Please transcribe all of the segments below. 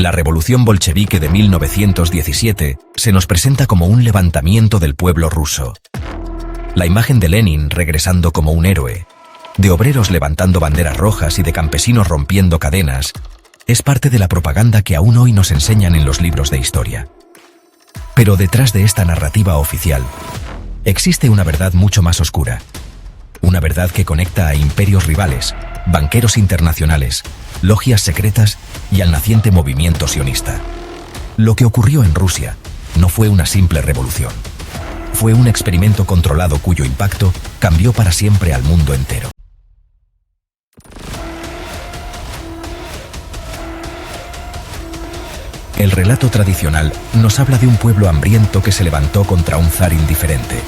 La revolución bolchevique de 1917 se nos presenta como un levantamiento del pueblo ruso. La imagen de Lenin regresando como un héroe, de obreros levantando banderas rojas y de campesinos rompiendo cadenas, es parte de la propaganda que aún hoy nos enseñan en los libros de historia. Pero detrás de esta narrativa oficial, existe una verdad mucho más oscura. Una verdad que conecta a imperios rivales, banqueros internacionales, logias secretas y al naciente movimiento sionista. Lo que ocurrió en Rusia no fue una simple revolución. Fue un experimento controlado cuyo impacto cambió para siempre al mundo entero. El relato tradicional nos habla de un pueblo hambriento que se levantó contra un zar indiferente.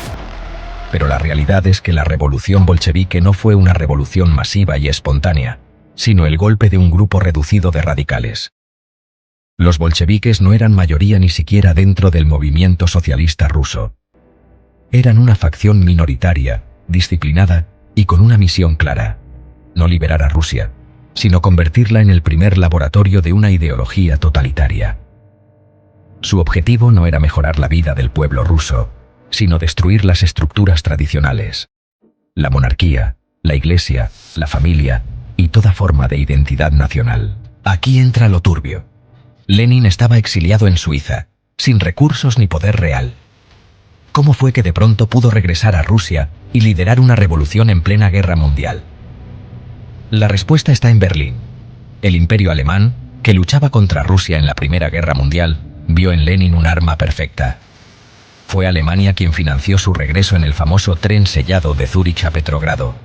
Pero la realidad es que la revolución bolchevique no fue una revolución masiva y espontánea, sino el golpe de un grupo reducido de radicales. Los bolcheviques no eran mayoría ni siquiera dentro del movimiento socialista ruso. Eran una facción minoritaria, disciplinada y con una misión clara: no liberar a Rusia, sino convertirla en el primer laboratorio de una ideología totalitaria. Su objetivo no era mejorar la vida del pueblo ruso, sino destruir las estructuras tradicionales: la monarquía, la iglesia, la familia y toda forma de identidad nacional. Aquí entra lo turbio. Lenin estaba exiliado en Suiza, sin recursos ni poder real. ¿Cómo fue que de pronto pudo regresar a Rusia y liderar una revolución en plena guerra mundial? La respuesta está en Berlín. El imperio alemán, que luchaba contra Rusia en la Primera Guerra Mundial, vio en Lenin un arma perfecta. Fue Alemania quien financió su regreso en el famoso tren sellado de Zúrich a Petrogrado.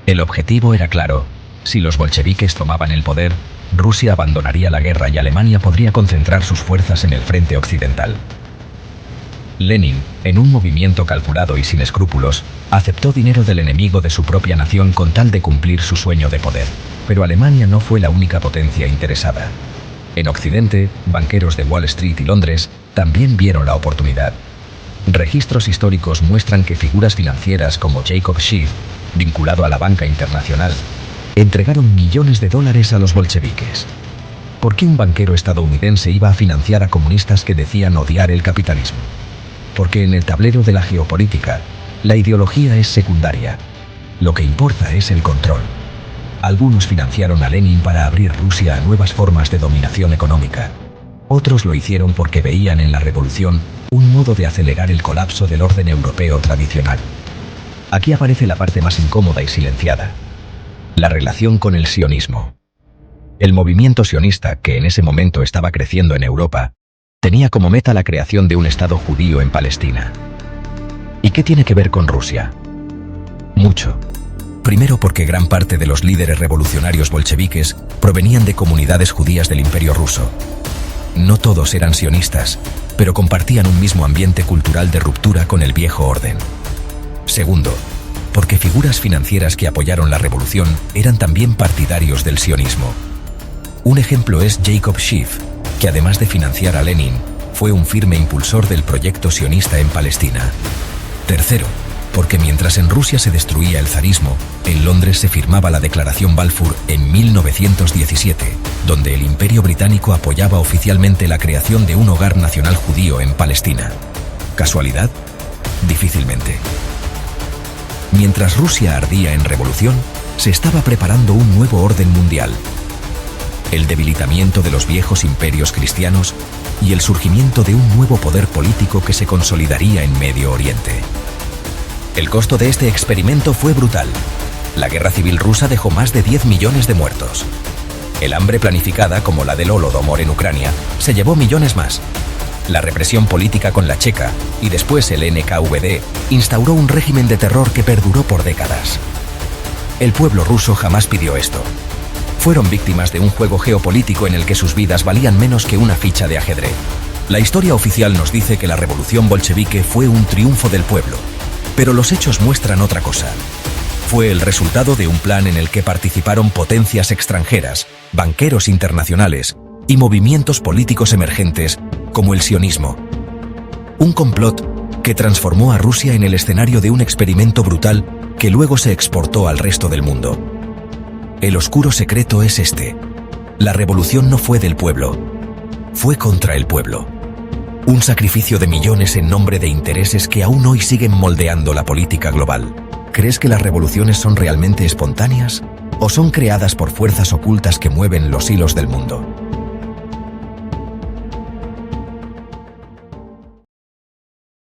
El objetivo era claro: si los bolcheviques tomaban el poder, Rusia abandonaría la guerra y Alemania podría concentrar sus fuerzas en el frente occidental. Lenin, en un movimiento calculado y sin escrúpulos, aceptó dinero del enemigo de su propia nación con tal de cumplir su sueño de poder. Pero Alemania no fue la única potencia interesada. En Occidente, banqueros de Wall Street y Londres también vieron la oportunidad. Registros históricos muestran que figuras financieras como Jacob Schiff, vinculado a la banca internacional, entregaron millones de dólares a los bolcheviques. ¿Por qué un banquero estadounidense iba a financiar a comunistas que decían odiar el capitalismo? Porque en el tablero de la geopolítica, la ideología es secundaria. Lo que importa es el control. Algunos financiaron a Lenin para abrir Rusia a nuevas formas de dominación económica. Otros lo hicieron porque veían en la revolución un modo de acelerar el colapso del orden europeo tradicional. Aquí aparece la parte más incómoda y silenciada: la relación con el sionismo. El movimiento sionista, que en ese momento estaba creciendo en Europa, tenía como meta la creación de un Estado judío en Palestina. ¿Y qué tiene que ver con Rusia? Mucho. Primero porque gran parte de los líderes revolucionarios bolcheviques provenían de comunidades judías del Imperio ruso. No todos eran sionistas, pero compartían un mismo ambiente cultural de ruptura con el viejo orden. Segundo, porque figuras financieras que apoyaron la revolución eran también partidarios del sionismo. Un ejemplo es Jacob Schiff, que además de financiar a Lenin, fue un firme impulsor del proyecto sionista en Palestina. Tercero, porque mientras en Rusia se destruía el zarismo, en Londres se firmaba la Declaración Balfour en 1917, donde el Imperio Británico apoyaba oficialmente la creación de un hogar nacional judío en Palestina. ¿Casualidad? Difícilmente. Mientras Rusia ardía en revolución, se estaba preparando un nuevo orden mundial: el debilitamiento de los viejos imperios cristianos y el surgimiento de un nuevo poder político que se consolidaría en Medio Oriente. El costo de este experimento fue brutal. La guerra civil rusa dejó más de 10 millones de muertos. El hambre planificada, como la del Holodomor en Ucrania, se llevó millones más. La represión política con la Checa y después el NKVD instauró un régimen de terror que perduró por décadas. El pueblo ruso jamás pidió esto. Fueron víctimas de un juego geopolítico en el que sus vidas valían menos que una ficha de ajedrez. La historia oficial nos dice que la revolución bolchevique fue un triunfo del pueblo, pero los hechos muestran otra cosa. Fue el resultado de un plan en el que participaron potencias extranjeras, banqueros internacionales y movimientos políticos emergentes como el sionismo. Un complot que transformó a Rusia en el escenario de un experimento brutal que luego se exportó al resto del mundo. El oscuro secreto es este: la revolución no fue del pueblo, fue contra el pueblo. Un sacrificio de millones en nombre de intereses que aún hoy siguen moldeando la política global. ¿Crees que las revoluciones son realmente espontáneas o son creadas por fuerzas ocultas que mueven los hilos del mundo?